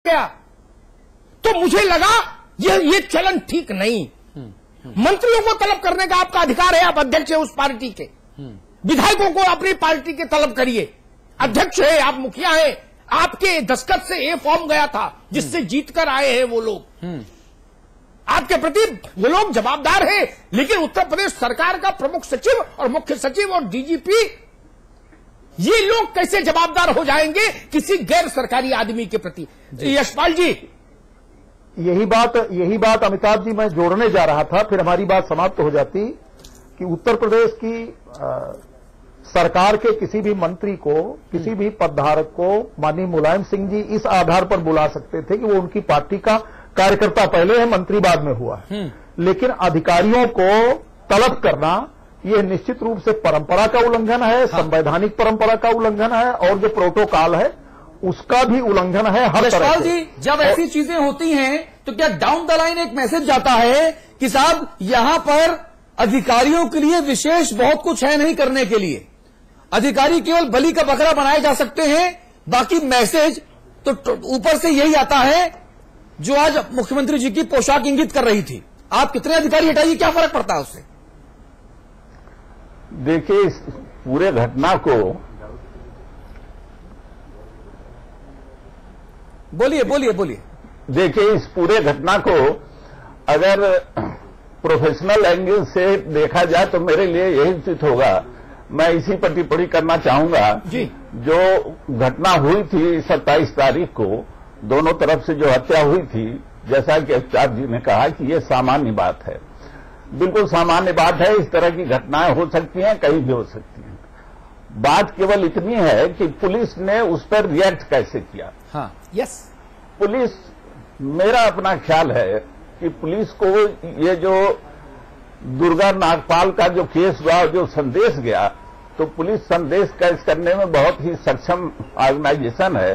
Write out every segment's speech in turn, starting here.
गया। तो मुझे लगा ये चलन ठीक नहीं। मंत्रियों को तलब करने का आपका अधिकार है, आप अध्यक्ष है उस पार्टी के। विधायकों को अपनी पार्टी के तलब करिए, अध्यक्ष है, आप मुखिया है, आपके दस्तखत से ये फॉर्म गया था जिससे जीतकर आए हैं वो लोग। आपके प्रति वो लोग जवाबदार हैं। लेकिन उत्तर प्रदेश सरकार का प्रमुख सचिव और मुख्य सचिव और डीजीपी, ये लोग कैसे जवाबदार हो जाएंगे किसी गैर सरकारी आदमी के प्रति? यशपाल जी, यही बात अमिताभ जी मैं जोड़ने जा रहा था, फिर हमारी बात समाप्त हो जाती कि उत्तर प्रदेश की सरकार के किसी भी मंत्री को, किसी भी पदधारक को माननीय मुलायम सिंह जी इस आधार पर बुला सकते थे कि वो उनकी पार्टी का कार्यकर्ता पहले है, मंत्री बाद में हुआ है। लेकिन अधिकारियों को तलब करना यह निश्चित रूप से परंपरा का उल्लंघन है, संवैधानिक परंपरा का उल्लंघन है, और जो प्रोटोकॉल है उसका भी उल्लंघन है हर तरह से। जी, जब ऐसी चीजें होती हैं तो क्या डाउन द लाइन एक मैसेज जाता है कि साहब यहां पर अधिकारियों के लिए विशेष बहुत कुछ है नहीं करने के लिए, अधिकारी केवल बलि का बकरा बनाए जा सकते हैं, बाकी मैसेज तो ऊपर से यही आता है जो आज मुख्यमंत्री जी की पोशाक इंगित कर रही थी। आप कितने अधिकारी हटाइए, क्या फर्क पड़ता है उससे? देखिए, इस पूरे घटना को बोलिए। देखिए, इस पूरे घटना को अगर प्रोफेशनल एंगल से देखा जाए तो मेरे लिए यही उचित होगा। मैं इसी पर टिप्पणी करना चाहूंगा जी। जो घटना हुई थी 27 तारीख को, दोनों तरफ से जो हत्या हुई थी, जैसा कि अमिताभ जी ने कहा कि ये सामान्य बात है, बिल्कुल सामान्य बात है। इस तरह की घटनाएं हो सकती हैं, कहीं भी हो सकती हैं। बात केवल इतनी है कि पुलिस ने उस पर रिएक्ट कैसे किया। हाँ, यस, पुलिस, मेरा अपना ख्याल है कि पुलिस को ये जो दुर्गा नागपाल का जो केस हुआ, जो संदेश गया, तो पुलिस संदेश कैच करने में बहुत ही सक्षम ऑर्गेनाइजेशन है।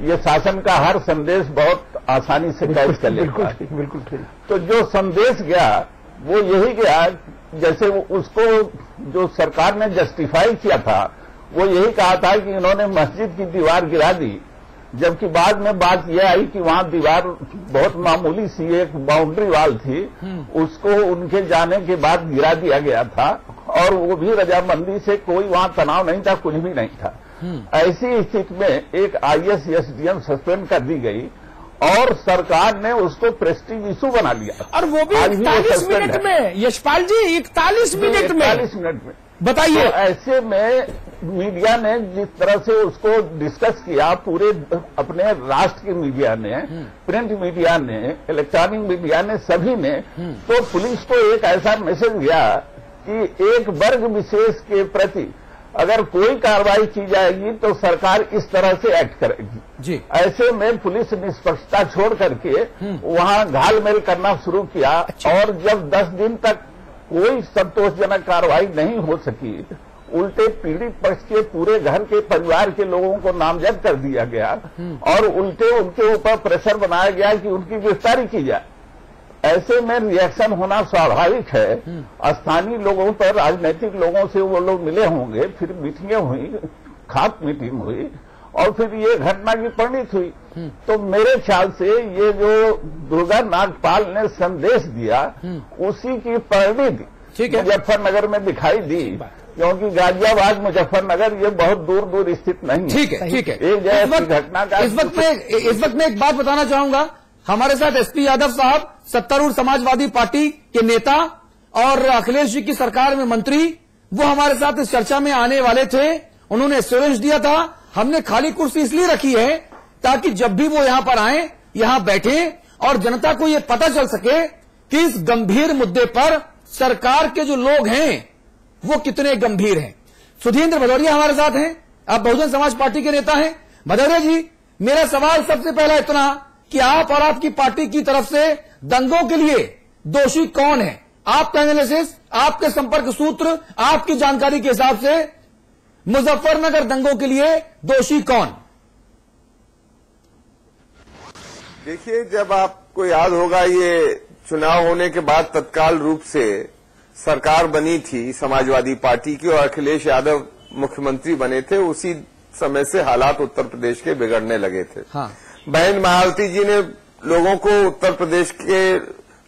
ये शासन का हर संदेश बहुत आसानी से कैच कर लेता है। बिल्कुल ठीक। तो जो संदेश गया वो यही गया, जैसे उसको जो सरकार ने जस्टिफाई किया था वो यही कहा था कि इन्होंने मस्जिद की दीवार गिरा दी, जबकि बाद में बात यह आई कि वहां दीवार बहुत मामूली सी एक बाउंड्री वॉल थी, उसको उनके जाने के बाद गिरा दिया गया था, और वो भी रजामंदी से, कोई वहां तनाव नहीं था, कुछ भी नहीं था। ऐसी स्थिति में एक IAS SDM सस्पेंड कर दी गई और सरकार ने उसको प्रेस्टीज इशू बना लिया, और वो भी 41 मिनट में। यशपाल जी, 41 मिनट में बताइए। तो ऐसे में मीडिया ने जिस तरह से उसको डिस्कस किया, पूरे अपने राष्ट्र के मीडिया ने, प्रिंट मीडिया ने, इलेक्ट्रॉनिक मीडिया ने, सभी ने, तो पुलिस को एक ऐसा मैसेज गया कि एक वर्ग विशेष के प्रति अगर कोई कार्रवाई की जाएगी तो सरकार इस तरह से एक्ट करेगी जी। ऐसे में पुलिस निष्पक्षता छोड़ करके वहां घालमेल करना शुरू किया। और जब 10 दिन तक कोई संतोषजनक कार्रवाई नहीं हो सकी, उल्टे पीड़ित पक्ष के पूरे घर के परिवार के लोगों को नामजद कर दिया गया और उल्टे उनके ऊपर प्रेशर बनाया गया कि उनकी गिरफ्तारी की जाए। ऐसे में रिएक्शन होना स्वाभाविक है। स्थानीय लोगों पर, राजनीतिक लोगों से वो लोग मिले होंगे, फिर मीटिंगें हुई, खाप मीटिंग हुई, और फिर ये घटना की परिणत हुई। तो मेरे ख्याल से ये जो दुर्गा नागपाल ने संदेश दिया, उसी की परिणति मुजफ्फरनगर में दिखाई दी, क्योंकि गाजियाबाद मुजफ्फरनगर ये बहुत दूर दूर स्थित नहीं है। ठीक है। एक जगह की घटना का इस वक्त मैं एक बात बताना चाहूंगा। हमारे साथ SP यादव साहब, सत्तारूढ़ समाजवादी पार्टी के नेता और अखिलेश जी की सरकार में मंत्री, वो हमारे साथ इस चर्चा में आने वाले थे। उन्होंने एश्योरेंस दिया था। हमने खाली कुर्सी इसलिए रखी है ताकि जब भी वो यहां पर आए, यहां बैठे और जनता को यह पता चल सके कि इस गंभीर मुद्दे पर सरकार के जो लोग हैं वो कितने गंभीर हैं। सुधींद्र भदौरिया हमारे साथ हैं, आप बहुजन समाज पार्टी के नेता हैं। भदौरिया जी, मेरा सवाल सबसे पहला इतना कि आप और आपकी पार्टी की तरफ से दंगों के लिए दोषी कौन है? आपका एनालिसिस, आपके संपर्क सूत्र, आपकी जानकारी के हिसाब से मुजफ्फरनगर दंगों के लिए दोषी कौन? देखिए, जब आपको याद होगा, ये चुनाव होने के बाद तत्काल रूप से सरकार बनी थी समाजवादी पार्टी की और अखिलेश यादव मुख्यमंत्री बने थे। उसी समय से हालात उत्तर प्रदेश के बिगड़ने लगे थे। हाँ। बहन मायावती जी ने लोगों को, उत्तर प्रदेश के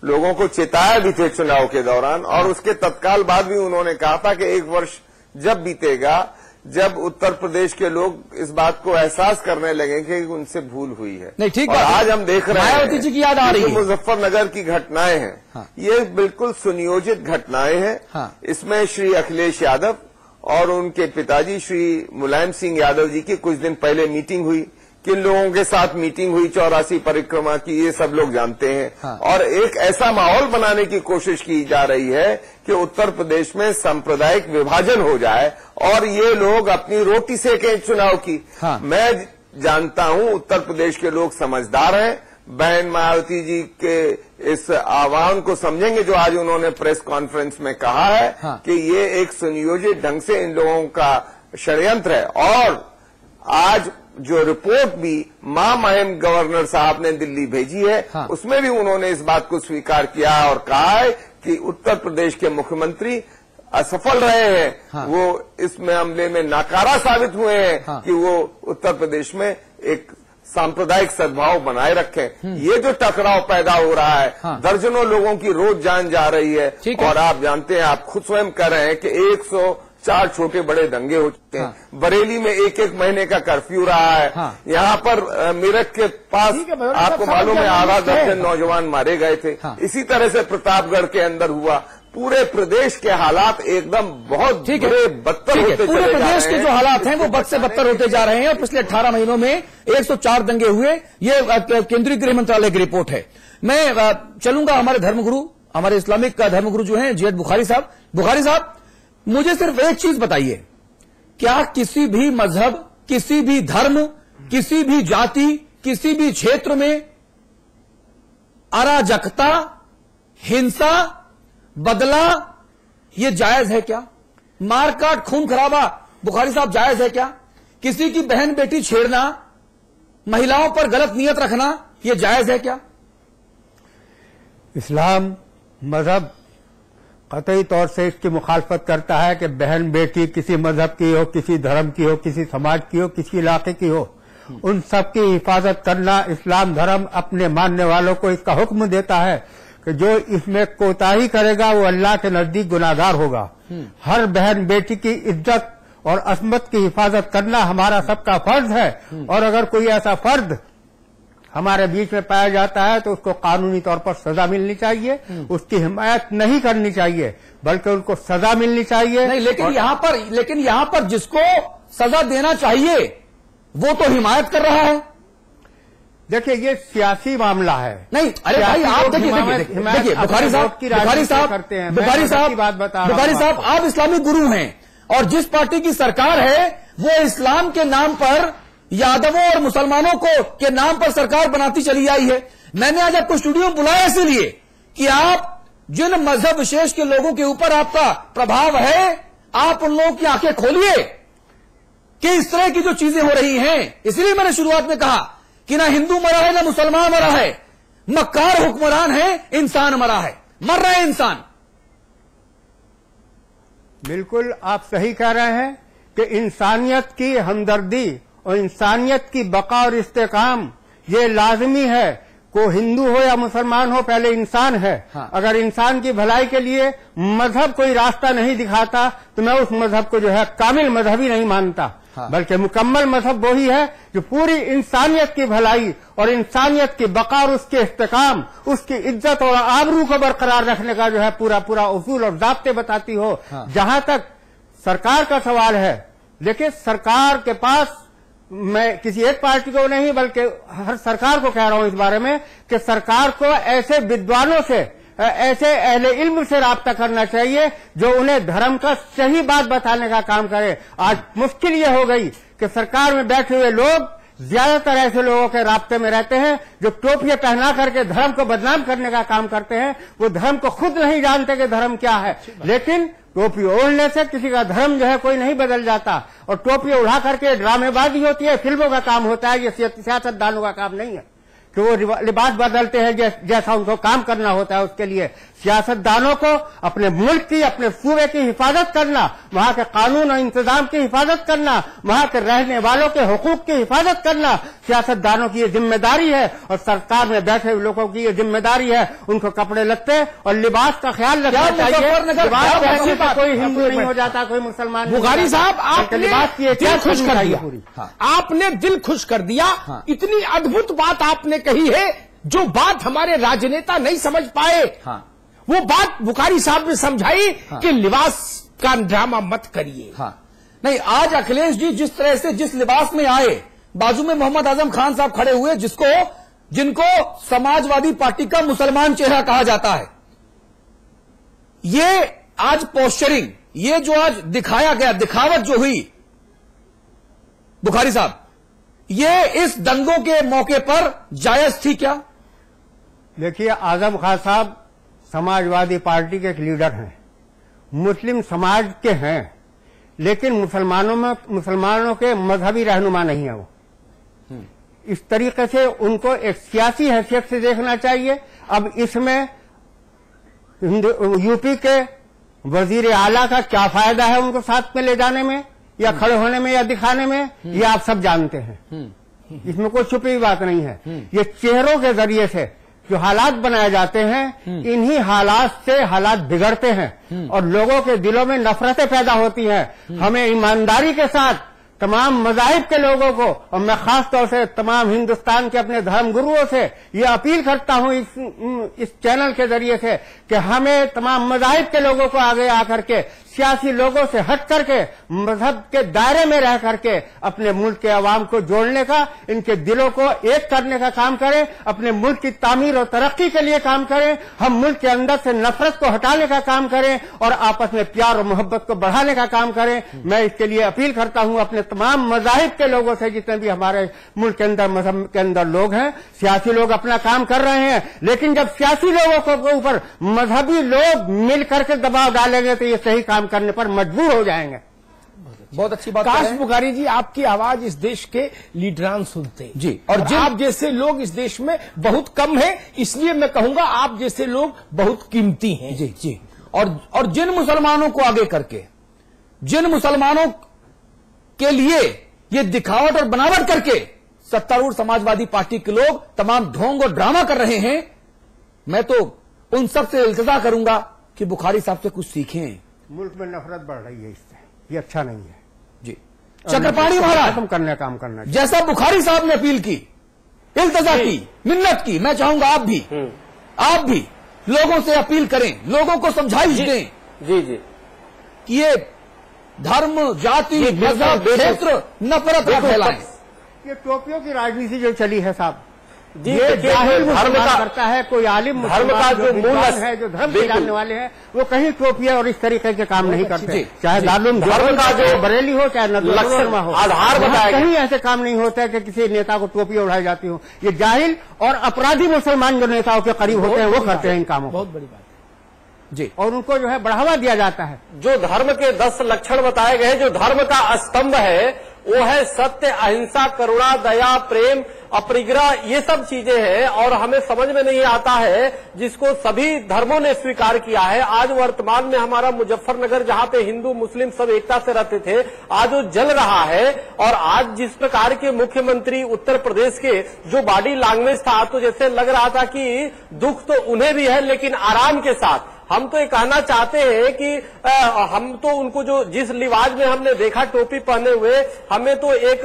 लोगों को चेताया भी थे चुनाव के दौरान, और उसके तत्काल बाद भी उन्होंने कहा था कि 1 वर्ष जब बीतेगा, जब उत्तर प्रदेश के लोग इस बात को एहसास करने लगेंगे कि उनसे भूल हुई है। नहीं, ठीक और बात है। आज हम देख रहे हैं मायावती जी की याद आ रही है। मुजफ्फरनगर की घटनाएं हैं, हाँ। ये बिल्कुल सुनियोजित घटनाएं हैं। हाँ। इसमें श्री अखिलेश यादव और उनके पिताजी श्री मुलायम सिंह यादव जी की कुछ दिन पहले मीटिंग हुई। किन लोगों के साथ मीटिंग हुई 84 परिक्रमा की, ये सब लोग जानते हैं। हाँ। और एक ऐसा माहौल बनाने की कोशिश की जा रही है कि उत्तर प्रदेश में सांप्रदायिक विभाजन हो जाए और ये लोग अपनी रोटी सेकें चुनाव की। हाँ। मैं जानता हूं उत्तर प्रदेश के लोग समझदार हैं, बहन मायावती जी के इस आह्वान को समझेंगे जो आज उन्होंने प्रेस कॉन्फ्रेंस में कहा है। हाँ। कि ये एक सुनियोजित ढंग से इन लोगों का षड्यंत्र है। और आज जो रिपोर्ट भी महामहिम गवर्नर साहब ने दिल्ली भेजी है, हाँ। उसमें भी उन्होंने इस बात को स्वीकार किया और कहा है कि उत्तर प्रदेश के मुख्यमंत्री असफल रहे हैं। हाँ। वो इस मामले में नाकारा साबित हुए हैं। हाँ। कि वो उत्तर प्रदेश में एक सांप्रदायिक सद्भाव बनाए रखें। ये जो टकराव पैदा हो रहा है, हाँ। दर्जनों लोगों की रोज जान जा रही है। ठीक है। और आप जानते हैं, आप खुद स्वयं कह रहे हैं कि 104 छोटे बड़े दंगे हो चुके हैं। हाँ। बरेली में 1-1 महीने का कर्फ्यू रहा है। हाँ। यहाँ पर मेरठ के पास ठीक है, भैया, आपको सब मालूम है आधा जर्नलिस्ट है। दर्जन नौजवान मारे गए थे। हाँ। इसी तरह से प्रतापगढ़ के अंदर हुआ। पूरे प्रदेश के हालात एकदम बहुत ठीक है, बुरे, बदतर ठीक है। होते पूरे चले जा प्रदेश रहे के हैं। जो हालात हैं वो बद से बदतर होते जा रहे हैं और पिछले 18 महीनों में 104 दंगे हुए। ये केंद्रीय गृह मंत्रालय की रिपोर्ट है। मैं चलूंगा हमारे धर्मगुरु, हमारे इस्लामिक धर्मगुरु जो हैं जैद बुखारी साहब। बुखारी साहब, मुझे सिर्फ एक चीज बताइए, क्या किसी भी मजहब, किसी भी धर्म, किसी भी जाति, किसी भी क्षेत्र में अराजकता, हिंसा, बदला ये जायज है क्या? मारकाट, खून खराबा बुखारी साहब जायज है क्या? किसी की बहन बेटी छेड़ना, महिलाओं पर गलत नियत रखना, ये जायज है क्या? इस्लाम मजहब कतई तौर से इसकी मुखालफत करता है कि बहन बेटी किसी मजहब की हो, किसी धर्म की हो, किसी समाज की हो, किसी इलाके की हो, उन सब की हिफाजत करना इस्लाम धर्म अपने मानने वालों को इसका हुक्म देता है कि जो इसमें कोताही करेगा वो अल्लाह के नजदीक गुनाहगार होगा। हर बहन बेटी की इज्जत और असमत की हिफाजत करना हमारा सबका फर्ज है। और अगर कोई ऐसा फर्द हमारे बीच में पाया जाता है तो उसको कानूनी तौर पर सजा मिलनी चाहिए। उसकी हिमायत नहीं करनी चाहिए बल्कि उनको सजा मिलनी चाहिए। नहीं, लेकिन यहां पर जिसको सजा देना चाहिए वो तो हिमायत कर रहा है। देखिए, ये सियासी मामला है। नहीं, अरे भाई आप देखिए बुखारी साहब आप इस्लामिक गुरु हैं और जिस पार्टी की सरकार है वो इस्लाम के नाम पर यादवों और मुसलमानों को के नाम पर सरकार बनाती चली आई है। मैंने आज आपको स्टूडियो में बुलाया इसलिए कि आप जिन मजहब विशेष के लोगों के ऊपर आपका प्रभाव है, आप उन लोगों की आंखें खोलिए कि इस तरह की जो चीजें हो रही हैं। इसलिए मैंने शुरुआत में कहा कि ना हिंदू मरा है ना मुसलमान मरा है, मक्कार हुक्मरान है, इंसान मरा है, मर रहे हैं इंसान। बिल्कुल आप सही कह रहे हैं कि इंसानियत की हमदर्दी और इंसानियत की बका और इस्तेकाम ये लाजमी है। को हिंदू हो या मुसलमान हो, पहले इंसान है। हाँ। अगर इंसान की भलाई के लिए मजहब कोई रास्ता नहीं दिखाता तो मैं उस मजहब को जो है कामिल मजहब ही नहीं मानता। हाँ। बल्कि मुकम्मल मजहब वही है जो पूरी इंसानियत की भलाई और इंसानियत की बका और उसके इस्तेकाम, उसकी इज्जत और आबरू को बरकरार रखने का जो है पूरा पूरा उसूल और ज़ाब्ते बताती हो। हाँ। जहां तक सरकार का सवाल है, देखिए सरकार के पास, मैं किसी एक पार्टी को नहीं बल्कि हर सरकार को कह रहा हूं इस बारे में कि सरकार को ऐसे विद्वानों से, ऐसे अहले इल्म से राब्ता करना चाहिए जो उन्हें धर्म का सही बात बताने का काम करे। आज मुश्किल ये हो गई कि सरकार में बैठे हुए लोग ज्यादातर ऐसे लोगों के राब्ते में रहते हैं जो टोपियां पहना करके धर्म को बदनाम करने का काम करते हैं। वो धर्म को खुद नहीं जानते कि धर्म क्या है, लेकिन टोपी ओढ़ने से किसी का धर्म जो है कोई नहीं बदल जाता। और टोपी उड़ा करके ड्रामेबाजी होती है, फिल्मों का काम होता है, ये सियासतदानों का काम नहीं है। कि वो लिबास बदलते हैं जैसा उनको काम करना होता है। उसके लिए सियासतदानों को अपने मुल्क की, अपने सूबे की हिफाजत करना, वहां के कानून और इंतजाम की हिफाजत करना, वहां के रहने वालों के हुकूक की हिफाजत करना सियासतदानों की ये जिम्मेदारी है और सरकार में बैठे हुए लोगों की ये जिम्मेदारी है। उनको कपड़े लत्ते और लिबास का ख्याल रखना चाहिए। लिबास पहनने से कोई हिंदू नहीं हो जाता, कोई मुसलमान। बुखारी साहब, आपने लिबास की दिल खुश कर दिया, आपने दिल खुश कर दिया। इतनी अद्भुत बात आपने कही है, जो बात हमारे राजनेता नहीं समझ पाए, वो बात बुखारी साहब ने समझाई कि लिबास का ड्रामा मत करिए। नहीं, आज अखिलेश जी जिस तरह से जिस लिबास में आए, बाजू में मोहम्मद आजम खान साहब खड़े हुए, जिनको समाजवादी पार्टी का मुसलमान चेहरा कहा जाता है, ये आज पोस्चरिंग, ये जो आज दिखाया गया, दिखावट जो हुई बुखारी साहब, ये इस दंगों के मौके पर जायज थी क्या? देखिए, आजम खान साहब समाजवादी पार्टी के एक लीडर हैं, मुस्लिम समाज के हैं, लेकिन मुसलमानों के मजहबी रहनुमा नहीं है वो। इस तरीके से उनको एक सियासी हैसियत से देखना चाहिए। अब इसमें यूपी के वजीर आला का क्या फायदा है उनको साथ में ले जाने में या खड़े होने में या दिखाने में, ये आप सब जानते हैं। इसमें कोई छुपी बात नहीं है। ये चेहरों के जरिए से जो हालात बनाए जाते हैं, इन्हीं हालात से हालात बिगड़ते हैं और लोगों के दिलों में नफरतें पैदा होती हैं। हमें ईमानदारी के साथ तमाम मज़ाहिब के लोगों को, और मैं खास तौर से तमाम हिंदुस्तान के अपने धर्म गुरुओं से ये अपील करता हूं इस चैनल के जरिए से कि हमें तमाम मज़ाहिब के लोगों को आगे आकर के, सियासी लोगों से हट करके, मजहब के दायरे में रह करके अपने मुल्क के अवाम को जोड़ने का, इनके दिलों को एक करने का काम करें, अपने मुल्क की तामीर और तरक्की के लिए काम करें। हम मुल्क के अंदर से नफरत को हटाने का काम करें और आपस में प्यार और मोहब्बत को बढ़ाने का काम करें। मैं इसके लिए अपील करता हूं अपने तमाम मज़ाहिब के लोगों से, जितने भी हमारे मुल्क के अंदर मजहब के अंदर लोग हैं। सियासी लोग अपना काम कर रहे हैं, लेकिन जब सियासी लोगों के ऊपर मजहबी लोग मिल करके दबाव डालेंगे तो ये सही काम करने पर मजबूर हो जाएंगे। बहुत अच्छी बात। काश बुखारी जी, आपकी आवाज इस देश के लीडरान सुनते जी, और आप जैसे लोग इस देश में बहुत कम हैं, इसलिए मैं कहूंगा आप जैसे लोग बहुत कीमती हैं। जी जी। और जिन मुसलमानों को आगे करके, जिन मुसलमानों के लिए ये दिखावट और बनावट करके सत्तारूढ़ समाजवादी पार्टी के लोग तमाम ढोंग और ड्रामा कर रहे हैं, मैं तो उन सब से इल्तिजा करूंगा कि बुखारी साहब से कुछ सीखें। मुल्क में नफरत बढ़ रही है, इससे ये अच्छा नहीं है जी। चक्रपाणी महाराज खत्म करने का काम करना चाहिए। जैसा बुखारी साहब ने अपील की, इल्तिजा की, मिन्नत की, मैं चाहूंगा आप भी लोगों से अपील करें, लोगों को समझाइश दें जी जी कि ये धर्म, जाति, मजहब, क्षेत्र नफरत न फैलाएं। ये टोपियों की राजनीति जो चली है साहब, जी, ये जाहिल धर्म का करता है। कोई आलिम धर्म का जो मूल है, जो धर्म के जानने वाले हैं, वो कहीं टोपियां और इस तरीके के काम नहीं करते। चाहे दारुल धर्म का जो बरेली हो, चाहे नदवा हो, आधार बताया, कहीं ऐसे काम नहीं होता है कि किसी नेता को टोपी उड़ाई जाती हो। ये जाहिल और अपराधी मुसलमान जो नेताओं के करीब होते हैं वो करते हैं इन कामों। बहुत बड़ी बात जी। और उनको जो है बढ़ावा दिया जाता है। जो धर्म के 10 लक्षण बताए गए, जो धर्म का स्तंभ है, वो है सत्य, अहिंसा, करुणा, दया, प्रेम, अपरिग्रह, ये सब चीजें हैं। और हमें समझ में नहीं आता है, जिसको सभी धर्मों ने स्वीकार किया है। आज वर्तमान में हमारा मुजफ्फरनगर, जहां पे हिंदू मुस्लिम सब एकता से रहते थे, आज वो जल रहा है। और आज जिस प्रकार के मुख्यमंत्री उत्तर प्रदेश के जो बॉडी लैंग्वेज था, तो जैसे लग रहा था कि दुख तो उन्हें भी है लेकिन आराम के साथ। हम तो ये कहना चाहते हैं कि हम तो उनको जो जिस लिबास में हमने देखा टोपी पहने हुए, हमें तो एक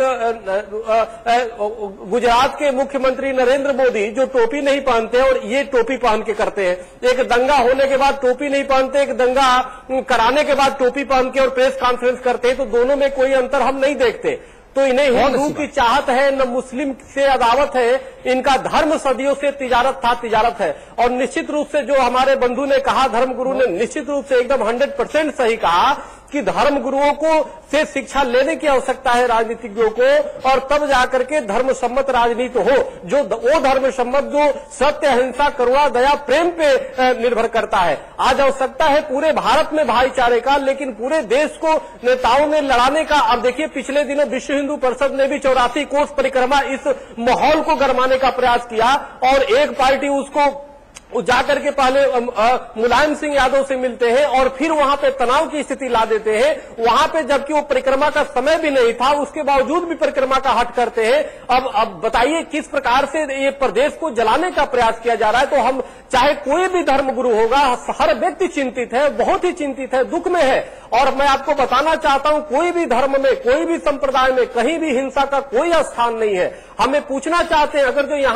गुजरात के मुख्यमंत्री नरेंद्र मोदी जो टोपी नहीं पहनते और ये टोपी पहन के करते हैं। एक दंगा होने के बाद टोपी नहीं पहनते, एक दंगा कराने के बाद टोपी पहन के और प्रेस कॉन्फ्रेंस करते हैं, तो दोनों में कोई अंतर हम नहीं देखते। तो इन्हें हिंदू की चाहत है, न मुस्लिम से अदावत है। इनका धर्म सदियों से तिजारत है। और निश्चित रूप से जो हमारे बंधु ने कहा, धर्मगुरु ने निश्चित रूप से एकदम 100% सही कहा कि धर्म गुरुओं को से शिक्षा लेने की आवश्यकता है राजनीतिज्ञों को, और तब जाकर के धर्म सम्मत राजनीति हो, जो वो धर्म सम्मत जो सत्य, अहिंसा, करुणा, दया, प्रेम पे निर्भर करता है। आज आवश्यकता है पूरे भारत में भाईचारे का, लेकिन पूरे देश को नेताओं ने लड़ाने का। अब देखिए पिछले दिनों विश्व हिंदू परिषद ने भी 84 कोस परिक्रमा इस माहौल को गरमाने का प्रयास किया, और एक पार्टी उसको जाकर के पहले मुलायम सिंह यादव से मिलते हैं और फिर वहां पे तनाव की स्थिति ला देते हैं। वहां पे जबकि वो परिक्रमा का समय भी नहीं था, उसके बावजूद भी परिक्रमा का हट करते हैं। अब बताइए किस प्रकार से ये प्रदेश को जलाने का प्रयास किया जा रहा है। तो हम चाहे कोई भी धर्म गुरु होगा, हर व्यक्ति चिंतित है, बहुत ही चिंतित है, दुख में है। और मैं आपको बताना चाहता हूं, कोई भी धर्म में, कोई भी संप्रदाय में कहीं भी हिंसा का कोई स्थान नहीं है। हमें पूछना चाहते हैं, अगर जो यहाँ